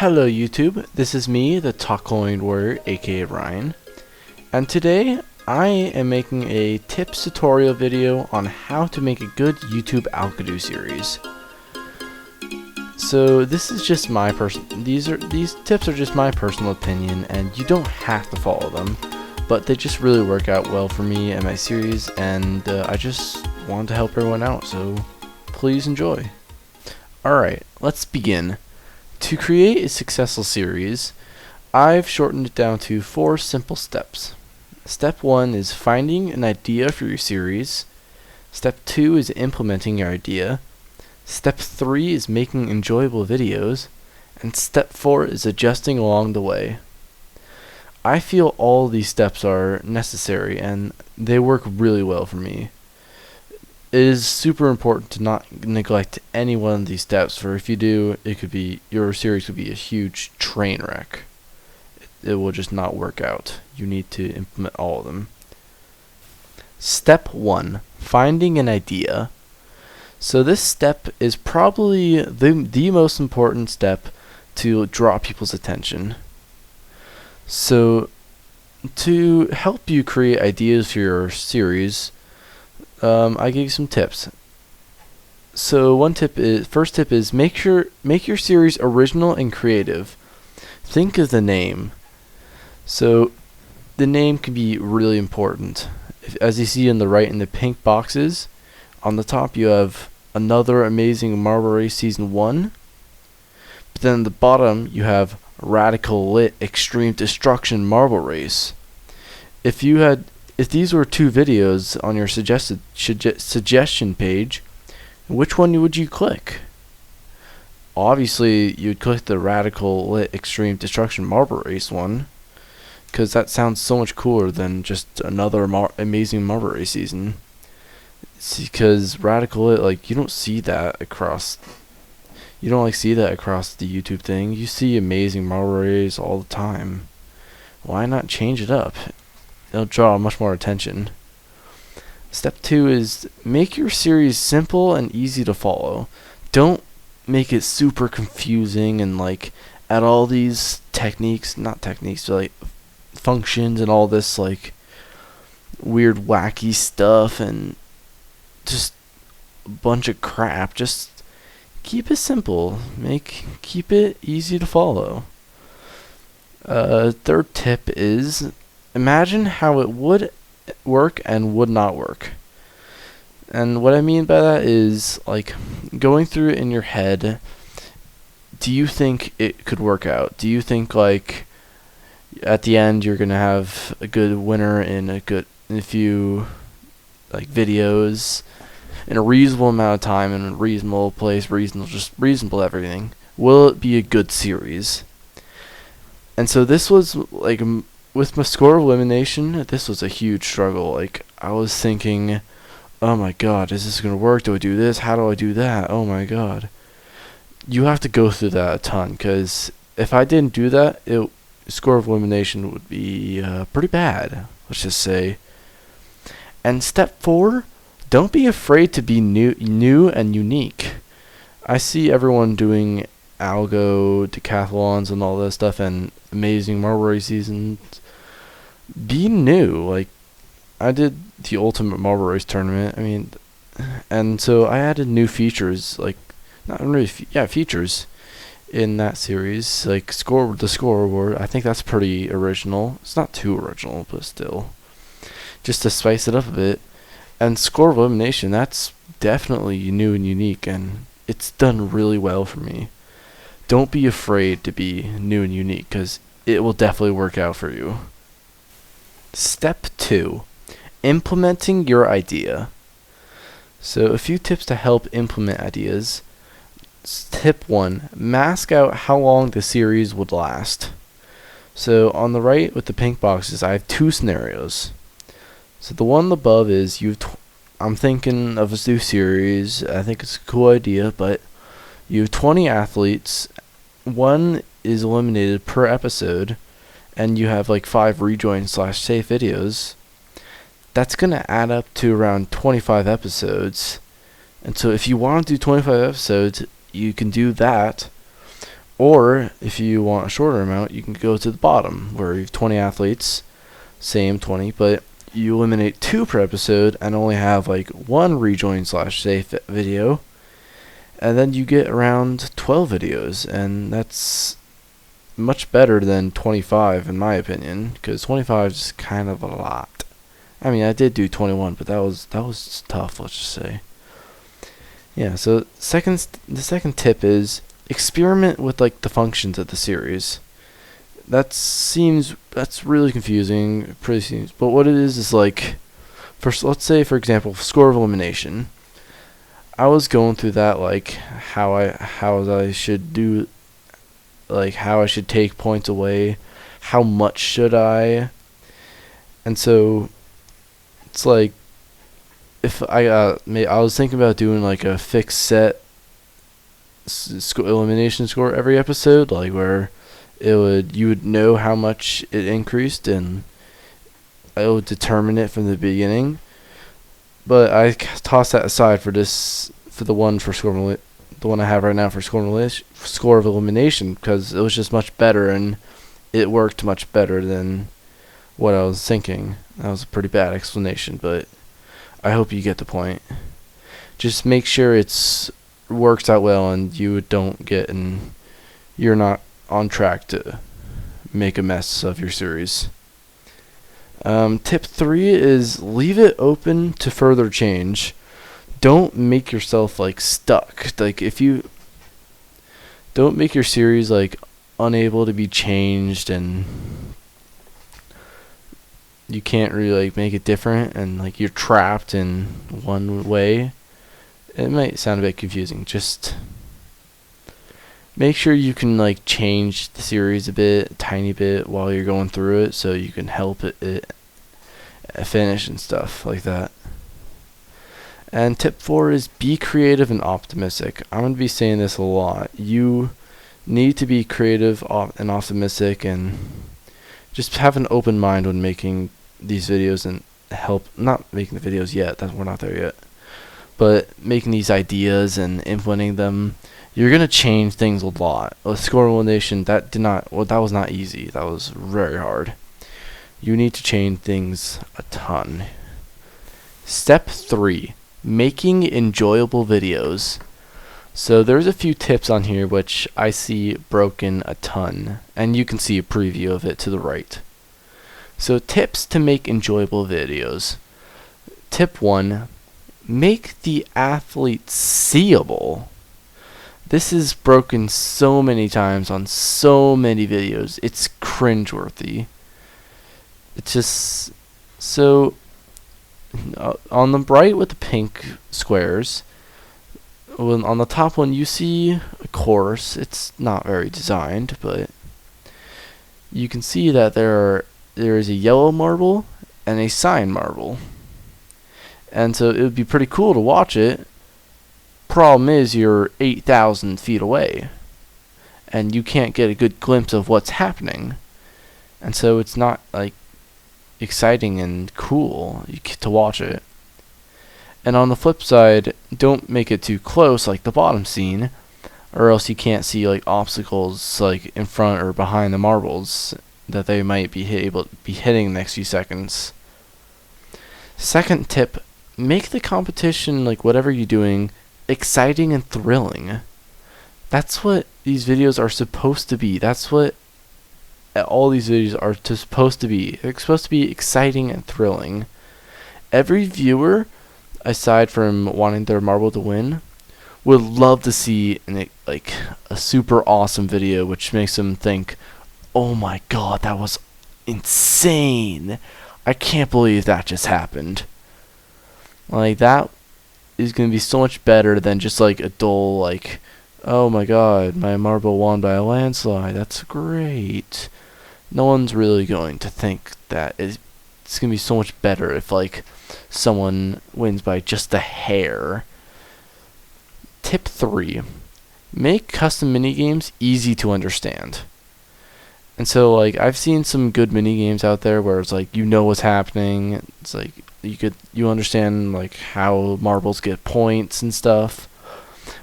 Hello YouTube, this is me, the Tacolian warrior, aka Ryan, and today I am making a tips tutorial video on how to make a good YouTube Algodoo series. So this is just my these tips are just my personal opinion, and you don't have to follow them, but they just really work out well for me and my series, and I just wanted to help everyone out, so please enjoy. Alright, let's begin. To create a successful series, I've shortened it down to 4 simple steps. Step 1 is finding an idea for your series. Step 2 is implementing your idea. Step 3 is making enjoyable videos. And step 4 is adjusting along the way. I feel all these steps are necessary and they work really well for me. It is super important to not neglect any one of these steps, for if you do, your series could be a huge train wreck. It will just not work out. You need to implement all of them. Step 1, finding an idea. So this step is probably the most important step to draw people's attention. So to help you create ideas for your series, I gave you some tips. So first tip is make your series original and creative. Think of the name. So the name can be really important. As you see on the right in the pink boxes, on the top you have Another Amazing Marble Race Season 1. But then at the bottom you have Radical Lit Extreme Destruction Marble Race. If these were 2 videos on your suggestion page, which one would you click? Obviously, you'd click the Radical Lit Extreme Destruction Marble Race one, because that sounds so much cooler than just another amazing Marble Race season. Because Radical Lit, you don't see that across. You don't see that across the YouTube thing. You see amazing Marble Race all the time. Why not change it up? It'll draw much more attention. Step 2 is make your series simple and easy to follow. Don't make it super confusing and add all these functions and all this weird wacky stuff and just a bunch of crap. Just keep it simple. Keep it easy to follow. Third tip is imagine how it would work and would not work. And what I mean by that is going through it in your head. Do you think it could work out? Do you think at the end you're gonna have a good winner in a few videos in a reasonable amount of time, in a reasonable place, reasonable everything? Will it be a good series? And so this was with my score of elimination, this was a huge struggle. I was thinking, oh my god, is this gonna work? Do I do this? How do I do that? Oh my god. You have to go through that a ton, because if I didn't do that, score of elimination would be pretty bad, let's just say. And step 4, don't be afraid to be new and unique. I see everyone doing algo decathlons and all that stuff and amazing Marble Race seasons. Be new. I did the Ultimate Marble Race tournament. And so I added new features, features in that series, the scoreboard. I think that's pretty original. It's not too original, but still, just to spice it up a bit. And score of elimination, that's definitely new and unique, and it's done really well for me. Don't be afraid to be new and unique, because it will definitely work out for you. Step 2, implementing your idea. So a few tips to help implement ideas. Tip 1, mask out how long the series would last. So on the right with the pink boxes, I have 2 scenarios. So the one above is I'm thinking of a new series. I think it's a cool idea, but you have 20 athletes. 1 is eliminated per episode, and you have 5 rejoin/save videos. That's gonna add up to around 25 episodes. And so if you want to do 25 episodes, you can do that. Or if you want a shorter amount, you can go to the bottom where you have 20 athletes, same 20, but you eliminate 2 per episode and only have like 1 rejoin/save video, and then you get around 12 videos, and that's much better than 25 in my opinion, because 25 is kind of a lot. I mean, I did do 21, but that was tough, let's just say. Yeah, so the second tip is experiment with like the functions of the series. That's really confusing, but what it is like, let's say for example, score of elimination. I was going through that, like how I should do, like how I should take points away, how much should I, and so it's like if I was thinking about doing like a fixed set elimination score every episode, like where you would know how much it increased and it would determine it from the beginning. But I tossed that aside for the one I have right now for score of elimination, because it was just much better and it worked much better than what I was thinking. That was a pretty bad explanation, but I hope you get the point. Just make sure it's works out well and you're not on track to make a mess of your series. Tip 3 is leave it open to further change. Don't make yourself like stuck. Like don't make your series like unable to be changed and you can't really like make it different and like you're trapped in one way. It might sound a bit confusing. Just make sure you can like change the series a tiny bit while you're going through it, so you can help it finish and stuff like that. And tip 4 is be creative and optimistic. I'm going to be saying this a lot. You need to be creative and optimistic and just have an open mind when making these videos and not making the videos yet, we're not there yet, but making these ideas and implementing them. You're going to change things a lot. With score elimination, that was not easy. That was very hard. You need to change things a ton. Step 3, making enjoyable videos. So there's a few tips on here which I see broken a ton, and you can see a preview of it to the right. So tips to make enjoyable videos. Tip 1, make the athlete seeable. This is broken so many times on so many videos. It's cringeworthy. It's just so on the right with the pink squares, on the top one you see a course. It's not very designed, but you can see that there is a yellow marble and a cyan marble, and so it would be pretty cool to watch it. Problem is you're 8,000 feet away and you can't get a good glimpse of what's happening, and so it's not like exciting and cool to watch it. And on the flip side, don't make it too close like the bottom scene, or else you can't see like obstacles like in front or behind the marbles that they might be hitting the next few seconds. Second tip, make the competition, like whatever you're doing, exciting and thrilling. That's what these videos are supposed to be. That's what all these videos are supposed to be. They're supposed to be exciting and thrilling. Every viewer, aside from wanting their marble to win, would love to see like a super awesome video which makes them think, oh my god, that was insane, I can't believe that just happened. Like, that is going to be so much better than just like a dull like, oh my god, my marble won by a landslide, that's great. No one's really going to think that. It's going to be so much better if like someone wins by just a hair. Tip 3, make custom minigames easy to understand. And so like I've seen some good minigames out there where it's like you know what's happening. It's like you understand like how marbles get points and stuff.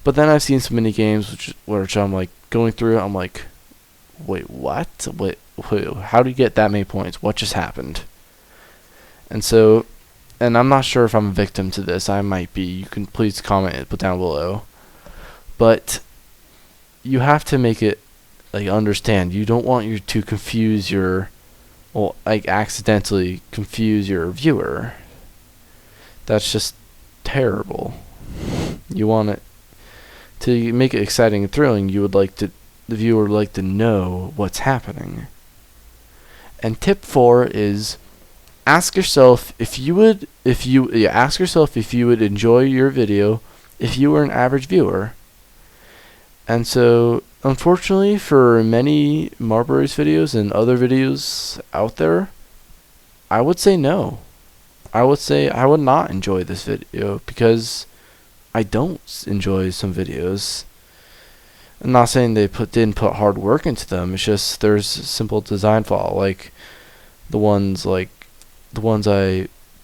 But then I've seen some minigames which I'm like, going through it, I'm like, wait, what? Wait, how do you get that many points? What just happened? And so, and I'm not sure if I'm a victim to this. I might be. You can please comment it, put down below. But you have to make it, like, understand. You don't want you to confuse your, well, like, accidentally confuse your viewer. That's just terrible. You want it to make it exciting and thrilling. You would like to, the viewer would like to know what's happening. And tip 4 is ask yourself if you would enjoy your video if you were an average viewer. And so, unfortunately, for many Marbury's videos and other videos out there, I would say no. I would say I would not enjoy this video because I don't enjoy some videos. I'm not saying they didn't put hard work into them. It's just there's a simple design flaw, like the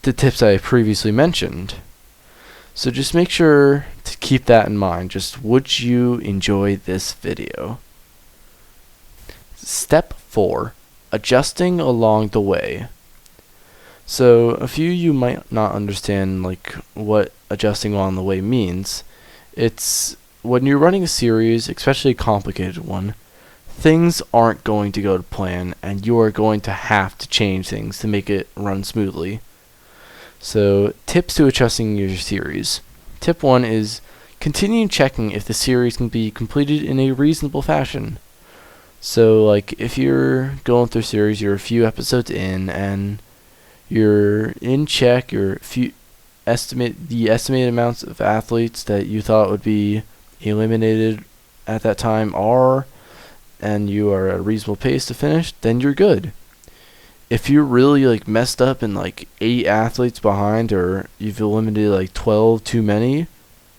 tips I previously mentioned. So just make sure to keep that in mind. Just, would you enjoy this video? Step 4, adjusting along the way. So a few of you might not understand like what adjusting along the way means. It's when you're running a series, especially a complicated one, things aren't going to go to plan and you are going to have to change things to make it run smoothly. So, tips to adjusting your series. Tip 1 is continue checking if the series can be completed in a reasonable fashion. So, like, if you're going through a series, you're a few episodes in, and you're in check, the estimated amounts of athletes that you thought would be eliminated at that time are, and you are at a reasonable pace to finish, then you're good. If you're really like messed up and like 8 athletes behind, or you've eliminated like 12 too many,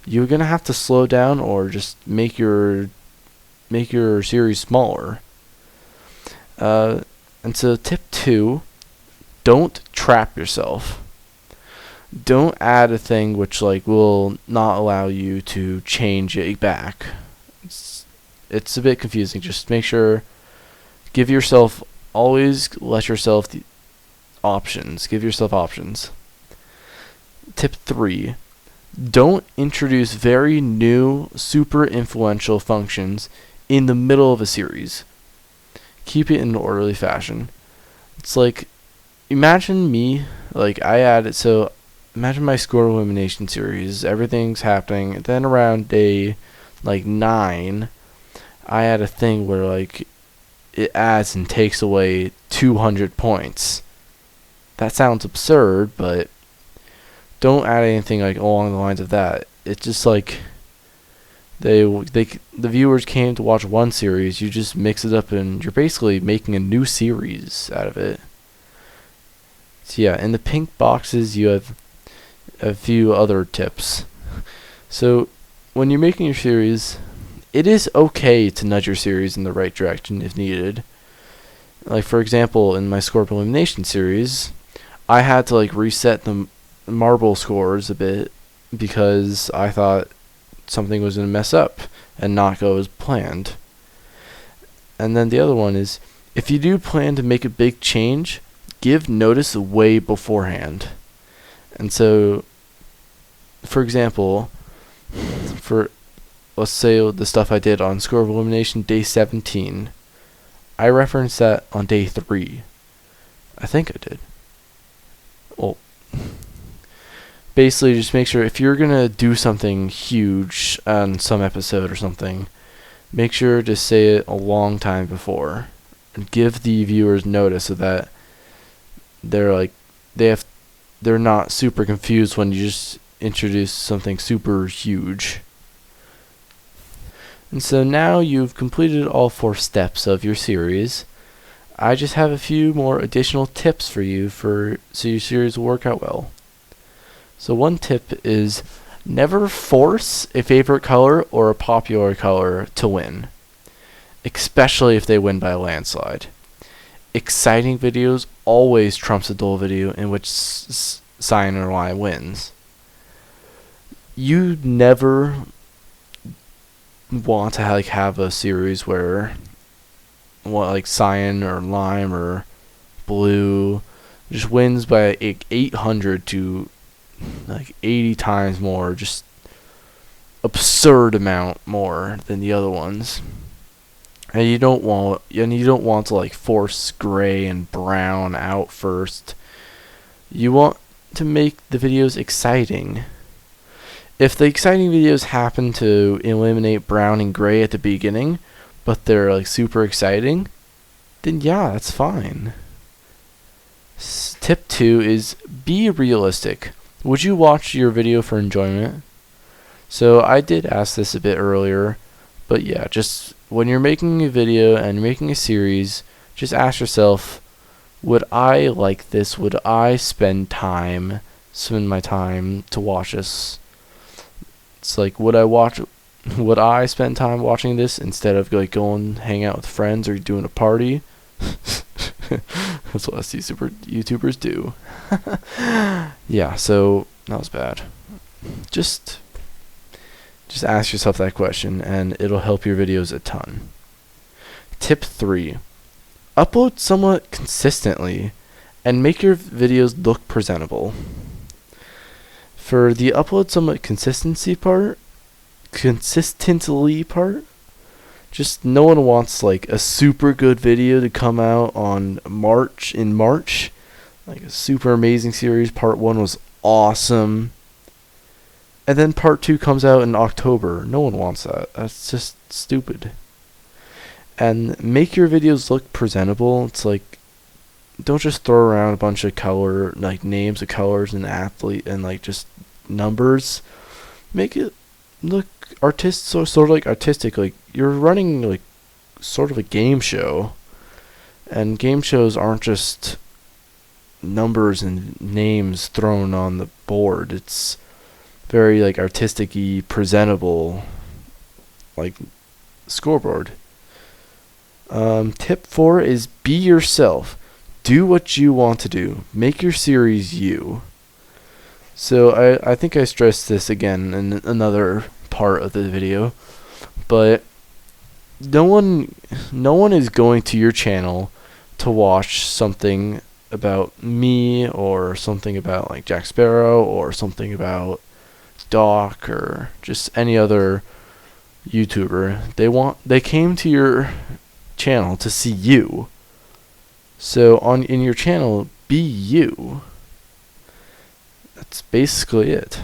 you're gonna have to slow down or just make your series smaller. And so tip 2, don't trap yourself. Don't add a thing which like will not allow you to change it back. It's a bit confusing. Just make sure, always let yourself the options. Give yourself options. Tip 3. Don't introduce very new, super influential functions in the middle of a series. Keep it in an orderly fashion. It's like, imagine my score elimination series. Everything's happening. Then around day like 9, I had a thing where like it adds and takes away 200 points. That sounds absurd, but don't add anything like along the lines of that. It's just like the viewers came to watch one series, you just mix it up and you're basically making a new series out of it. So yeah, in the pink boxes you have a few other tips. So when you're making your series, it is okay to nudge your series in the right direction if needed. Like for example, in my score elimination series, I had to like reset the marble scores a bit because I thought something was going to mess up and not go as planned. And then the other one is, if you do plan to make a big change, give notice way beforehand. And so, for example, let's say the stuff I did on score of elimination day 17, I referenced that on day 3. I think I did. Well, basically just make sure if you're going to do something huge on some episode or something, make sure to say it a long time before and give the viewers notice so that they're not super confused when you just introduce something super huge. And so now you've completed all 4 steps of your series. I just have a few more additional tips for you so your series will work out well. So one tip is never force a favorite color or a popular color to win, especially if they win by a landslide. Exciting videos always trumps a dull video in which sign or line wins. You never want to like have a series where like cyan or lime or blue just wins by like 800 to like 80 times more, just absurd amount more than the other ones. And you don't want to like force gray and brown out first. You want to make the videos exciting. If the exciting videos happen to eliminate brown and gray at the beginning, but they're like super exciting, then yeah, that's fine. Tip 2 is be realistic. Would you watch your video for enjoyment? So I did ask this a bit earlier, but yeah, just when you're making a video and you're making a series, just ask yourself, would I like this? Would I spend my time to watch this? It's like, would I spend time watching this instead of like going hang out with friends or doing a party? That's what us YouTubers do. Yeah, so that was bad. Just ask yourself that question and it'll help your videos a ton. Tip 3. Upload somewhat consistently and make your videos look presentable. For the upload somewhat consistently part, just no one wants like a super good video to come out in March. Like a super amazing series. Part 1 was awesome. And then part 2 comes out in October. No one wants that. That's just stupid. And make your videos look presentable. It's like, don't just throw around a bunch of names of colors and athlete and like just numbers. Make it look sort of like artistic. Like you're running like sort of a game show, and game shows aren't just numbers and names thrown on the board. It's very like artistic-y, presentable, like scoreboard. Tip 4 is be yourself. Do what you want to do. Make your series you. So I think I stressed this again in another part of the video, but no one is going to your channel to watch something about me or something about like Jack Sparrow or something about Doc or just any other YouTuber. They came to your channel to see you. So in your channel, be you. That's basically it.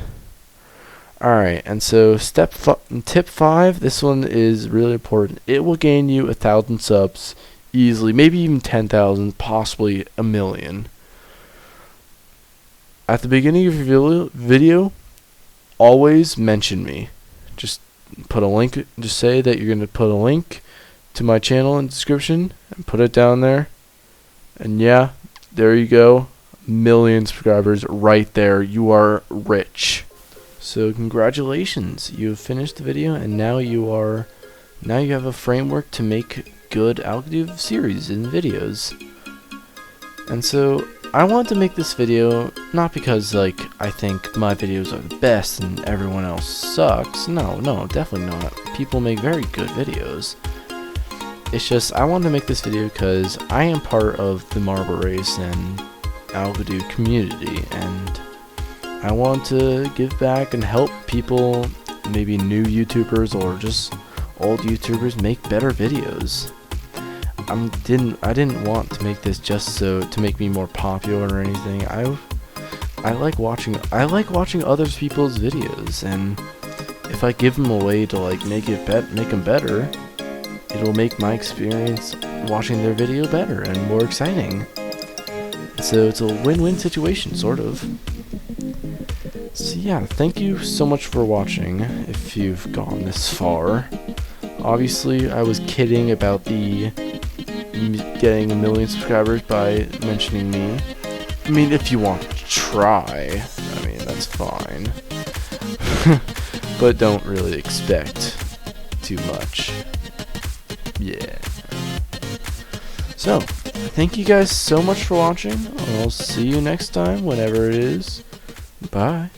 Alright, and so tip 5, this one is really important. It will gain you 1,000 subs easily, maybe even 10,000, possibly 1,000,000. At the beginning of your video, always mention me. Just put a link, just say that you're going to put a link to my channel in the description and put it down there. And yeah, there you go. 1,000,000 subscribers right there. You are rich. So congratulations, you've finished the video, and now you have a framework to make good Algodoo series and videos. And so I wanted to make this video not because like I think my videos are the best and everyone else sucks. No, definitely not. People make very good videos. It's just I wanted to make this video because I am part of the Marble Race and Algodoo community, and I want to give back and help people, maybe new YouTubers or just old YouTubers, make better videos. I didn't want to make this just to make me more popular or anything. I like watching other people's videos, and if I give them a way to like make them better, it'll make my experience watching their video better and more exciting. So it's a win-win situation, sort of. So yeah, thank you so much for watching, if you've gone this far. Obviously, I was kidding about the getting 1,000,000 subscribers by mentioning me. I mean, if you want to try, I mean, that's fine. But don't really expect too much. Yeah. So, thank you guys so much for watching. I'll see you next time, whenever it is. Bye.